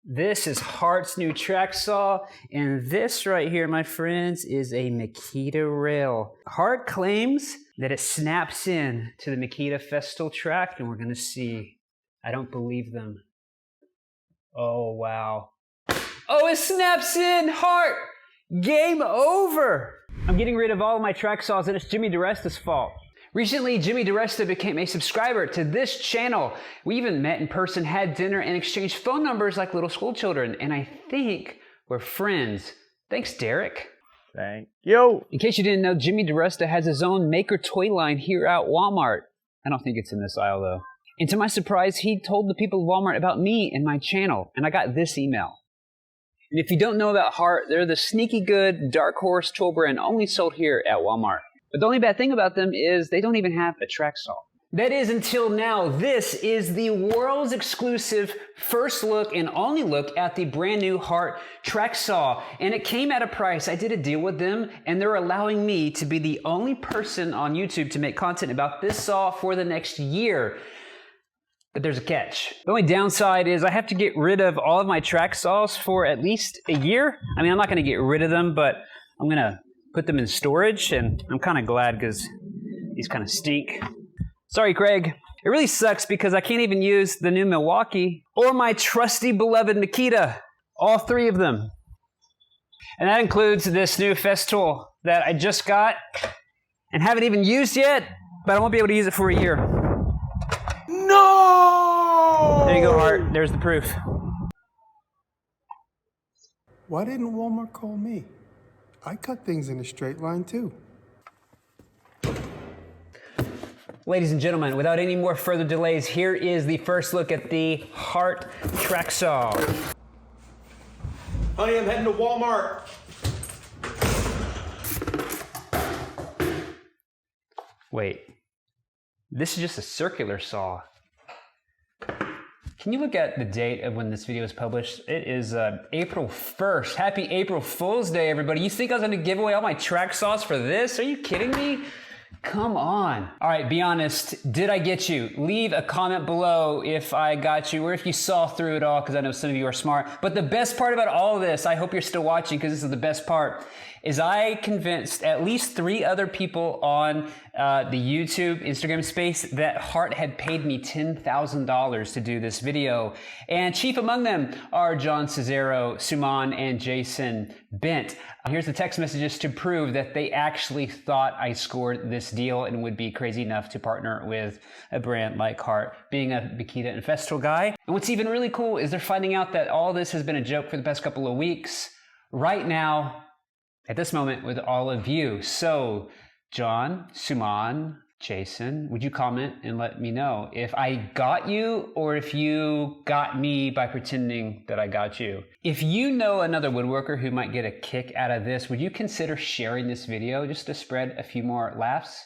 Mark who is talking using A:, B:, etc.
A: This is Heart's new track saw, and this right here, my friends, is a Makita rail. Heart claims that it snaps in to the Makita Festool track, and we're gonna see. I don't believe them. Oh, wow. Oh, it snaps in, Heart! Game over! I'm getting rid of all of my track saws, and it's Jimmy DiResta's fault. Recently, Jimmy DiResta became a subscriber to this channel. We even met in person, had dinner, and exchanged phone numbers like little school children. And I think we're friends. Thanks, Derek.
B: Thank you.
A: In case you didn't know, Jimmy DiResta has his own Maker toy line here at Walmart. I don't think it's in this aisle, though. And to my surprise, he told the people of Walmart about me and my channel. And I got this email. And if you don't know about Heart, they're the sneaky good Dark Horse tool brand only sold here at Walmart. But the only bad thing about them is they don't even have a track saw. That is until now. This is the world's exclusive first look and only look at the brand new Heart track saw. And it came at a price. I did a deal with them, and they're allowing me to be the only person on YouTube to make content about this saw for the next year. But there's a catch. The only downside is I have to get rid of all of my track saws for at least a year. I mean, I'm not gonna get rid of them, but I'm gonna put them in storage, and I'm kind of glad because these kind of stink. Sorry, Craig. It really sucks because I can't even use the new Milwaukee or my trusty beloved Makita. All three of them. And that includes this new Festool that I just got and haven't even used yet, but I won't be able to use it for a year.
B: No!
A: There you go, Heart. There's the proof.
C: Why didn't Walmart call me? I cut things in a straight line too.
A: Ladies and gentlemen, without any more further delays, here is the first look at the Heart track saw.
B: Honey, I'm heading to Walmart.
A: Wait, this is just a circular saw. Can you look at the date of when this video is published? It is April 1st. Happy April Fool's Day, everybody. You think I was gonna give away all my track saws for this? Are you kidding me? Come on. All right, be honest. Did I get you? Leave a comment below if I got you or if you saw through it all, because I know some of you are smart. But the best part about all of this, I hope you're still watching because this is the best part, is I convinced at least 3 other people on the YouTube, Instagram space that Heart had paid me $10,000 to do this video. And chief among them are John Cesaro, Suman, and Jason Bent. Here's the text messages to prove that they actually thought I scored this deal and would be crazy enough to partner with a brand like Heart, being a Makita and Festool guy. And what's even really cool is they're finding out that all this has been a joke for the past couple of weeks. Right now, at this moment, with all of you. So, John, Suman, Jason, would you comment and let me know if I got you or if you got me by pretending that I got you? If you know another woodworker who might get a kick out of this, would you consider sharing this video just to spread a few more laughs?